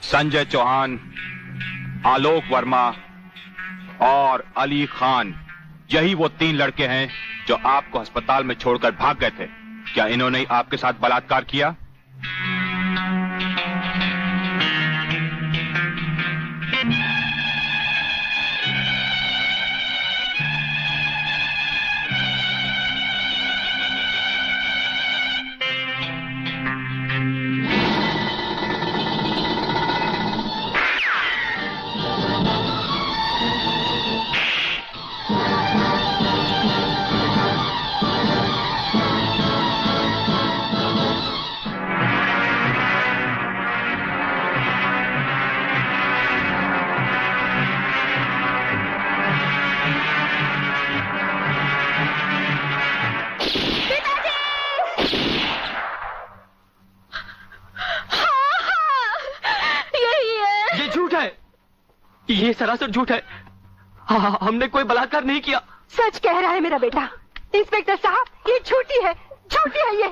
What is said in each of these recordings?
संजय चौहान, आलोक वर्मा और अली खान, यही वो 3 लड़के हैं जो आपको अस्पताल में छोड़कर भाग गए थे। क्या इन्होंने आपके साथ बलात्कार किया? ये सरासर झूठ है। हमने कोई बलात्कार नहीं किया। सच कह रहा है मेरा बेटा। इंस्पेक्टर साहब, ये झूठी है ये।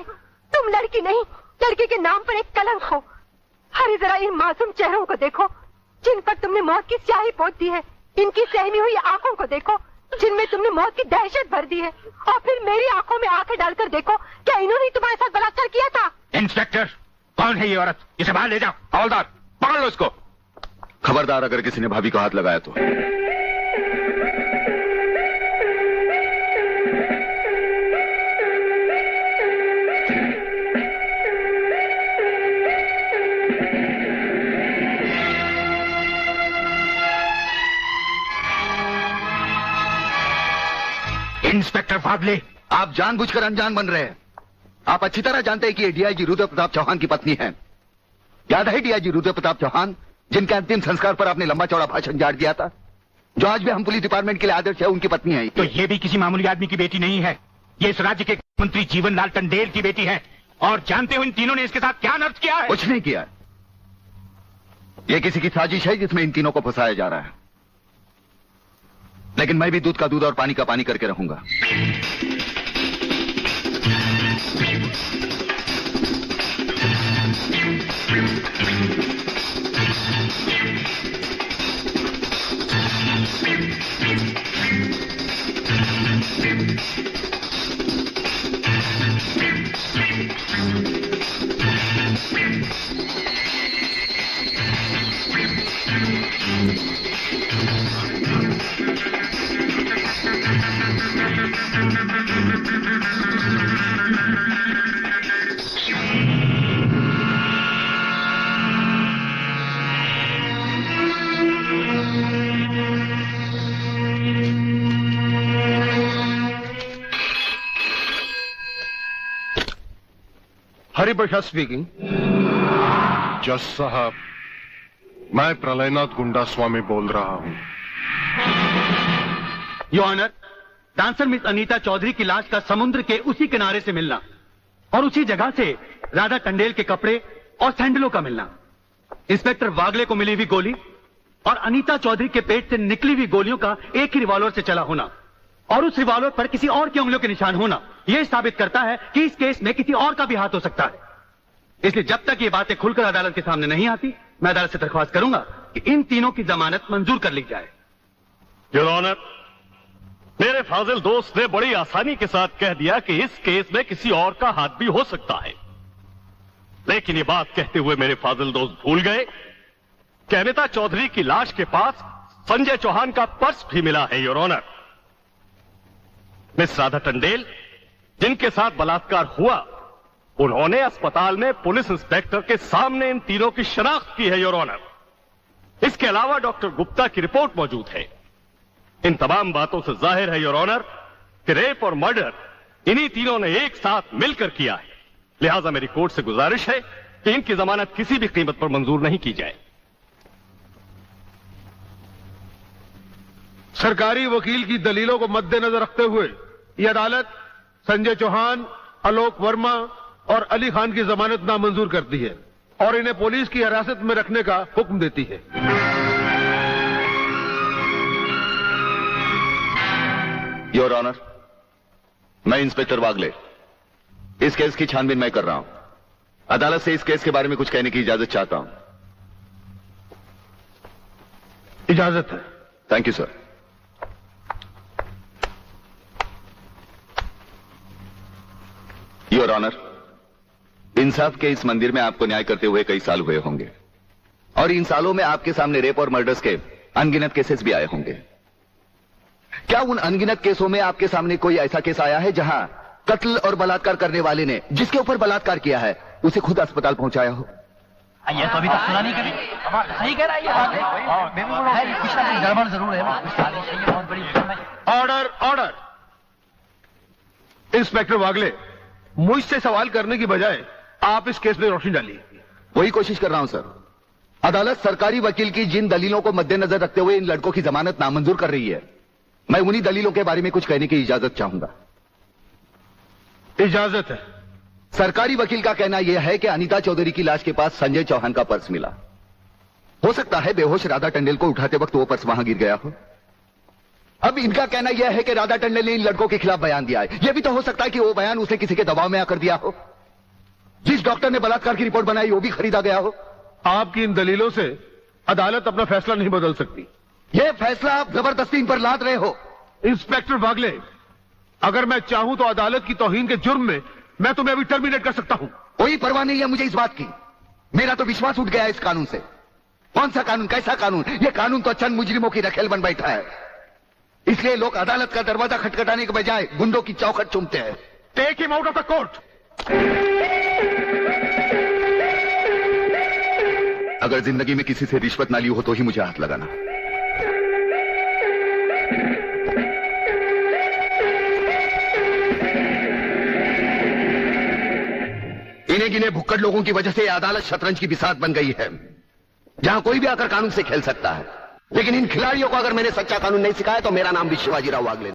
तुम लड़की नहीं, लड़की के नाम पर एक कलंक हो। अरे जरा इन मासूम चेहरों को देखो जिन पर तुमने मौत की स्याही पोत दी है। इनकी सहमी हुई आंखों को देखो जिनमें तुमने मौत की दहशत भर दी है। और फिर मेरी आंखों में आंखें डालकर देखो, क्या इन्होंने तुम्हारे साथ बलात्कार किया था? इंस्पेक्टर, कौन है ये औरत? इसे बाहर ले जाओ। हवलदार, पकड़ लो इसको। खबरदार, अगर किसी ने भाभी को हाथ लगाया तो। इंस्पेक्टर फादले, आप जानबूझकर अनजान बन रहे हैं। आप अच्छी तरह जानते हैं कि ये डीआईजी रुद्र प्रताप चौहान की पत्नी है। याद है डीआईजी रुद्र प्रताप चौहान, जिनके अंतिम संस्कार पर आपने लंबा चौड़ा भाषण झाड़ दिया था, जो आज भी हम पुलिस डिपार्टमेंट के लिए आदर्श है, उनकी पत्नी है। तो ये भी किसी मामूली आदमी की बेटी नहीं है। ये इस राज्य के मंत्री जीवन लाल टंडेल की बेटी है। और जानते हो इन तीनों ने इसके साथ क्या नर्क किया है? कुछ नहीं किया। ये किसी की साजिश है जिसमें इन तीनों को फंसाया जा रहा है। लेकिन मैं भी दूध का दूध और पानी का पानी करके रहूंगा। हरिप्रसाद स्पीकिंग। जज साहब, मैं प्रलयनाथ गुंडा स्वामी बोल रहा हूं। Your honour, dancer miss Anita Chaudhary की लाश का समुद्र के उसी किनारे से मिलना और उसी जगह से राधा टंडेल के कपड़े और सैंडलों का मिलना, इंस्पेक्टर वागले को मिली हुई गोली और अनीता चौधरी के पेट से निकली हुई गोलियों का एक ही रिवॉल्वर से चला होना और उस रिवॉल्वर पर किसी और की उंगलियों के निशान होना, यह साबित करता है कि इस केस में किसी और का भी हाथ हो सकता है। इसलिए जब तक ये बातें खुलकर अदालत के सामने नहीं आती, मैं अदालत से दरख्वास्त करूंगा कि इन तीनों की जमानत मंजूर कर ली जाए। योर ऑनर, मेरे फाजिल दोस्त ने बड़ी आसानी के साथ कह दिया कि इस केस में किसी और का हाथ भी हो सकता है। लेकिन ये बात कहते हुए मेरे फाजिल दोस्त भूल गए कि अनीता चौधरी की लाश के पास संजय चौहान का पर्स भी मिला है। Your honour, miss Radha Tandel जिनके साथ बलात्कार हुआ, उन्होंने अस्पताल में पुलिस इंस्पेक्टर के सामने इन तीनों की शनाख्त की है। योर ऑनर, इसके अलावा डॉक्टर गुप्ता की रिपोर्ट मौजूद है। इन तमाम बातों से जाहिर है योर ऑनर कि रेप और मर्डर इन्हीं तीनों ने एक साथ मिलकर किया है। लिहाजा मेरी कोर्ट से गुजारिश है कि इनकी जमानत किसी भी कीमत पर मंजूर नहीं की जाए। सरकारी वकील की दलीलों को मद्देनजर रखते हुए यह अदालत संजय चौहान, आलोक वर्मा और अली खान की जमानत नामंजूर करती है और इन्हें पुलिस की हिरासत में रखने का हुक्म देती है। योर ऑनर, मैं इंस्पेक्टर वागले इस केस की छानबीन मैं कर रहा हूं। अदालत से इस केस के बारे में कुछ कहने की इजाजत चाहता हूं। इजाजत है। Thank you sir. Your honour, इंसाफ के इस मंदिर में आपको न्याय करते हुए कई साल हुए होंगे और इन सालों में आपके सामने रेप और मर्डर्स के अनगिनत केसेस भी आए होंगे। क्या उन अनगिनत केसों में आपके सामने कोई ऐसा केस आया है जहां कत्ल और बलात्कार करने वाले ने जिसके ऊपर बलात्कार किया है उसे खुद अस्पताल पहुंचाया हो? ये तो अभी तक सुना नहीं कभी। सही कह रहा है ये कुछ ना कुछ गड़बड़ जरूर है। बहुत बड़ी ऑर्डर, ऑर्डर। इंस्पेक्टर वागले, मुझसे सवाल करने की बजाय आप इस केस में रोशनी डालिए। वही कोशिश कर रहा हूं सर। अदालत सरकारी वकील की जिन दलीलों को मद्देनजर रखते हुए इन लड़कों की जमानत नामंजूर कर रही है, मैं उन्हीं दलीलों के बारे में कुछ कहने की इजाजत चाहूंगा। इजाजत है। सरकारी वकील का कहना यह है कि अनीता चौधरी की लाश के पास संजय चौहान का पर्स मिला। हो सकता है बेहोश राधा टंडेल को उठाते वक्त वो पर्स वहां गिर गया हो। अब इनका कहना यह है कि राधा टंडेल ने इन लड़कों के खिलाफ बयान दिया है। यह भी तो हो सकता है कि वो बयान उसे किसी के दबाव में आकर दिया हो। जिस डॉक्टर ने बलात्कार की रिपोर्ट बनाई वो भी खरीदा गया हो। आपकी इन दलीलों से अदालत अपना फैसला नहीं बदल सकती। यह फैसला आप जबरदस्ती इन पर लाद रहे हो। इंस्पेक्टर वागले, अगर मैं चाहूं तो अदालत की तौहीन के जुर्म में मैं तुम्हें अभी टर्मिनेट कर सकता हूं। कोई परवाह नहीं है मुझे इस बात की। मेरा तो विश्वास उठ गया इस कानून से। कौन सा कानून, कैसा कानून? यह कानून तो चंद मुजरिमों की रखेल बन बैठा है। इसलिए लोग अदालत का दरवाजा खटखटाने के बजाय गुंडों की चौखट चूमते हैं। Take him out of the court. अगर जिंदगी में किसी से रिश्वत ना ली हो तो ही मुझे हाथ लगाना। इन्हें गिने भुक्कड़ लोगों की वजह से अदालत शतरंज की बिसात बन गई है, जहां कोई भी आकर कानून से खेल सकता है। लेकिन इन खिलाड़ियों को अगर मैंने सच्चा कानून नहीं सिखाया तो मेरा नाम भी शिवाजी राव वागले।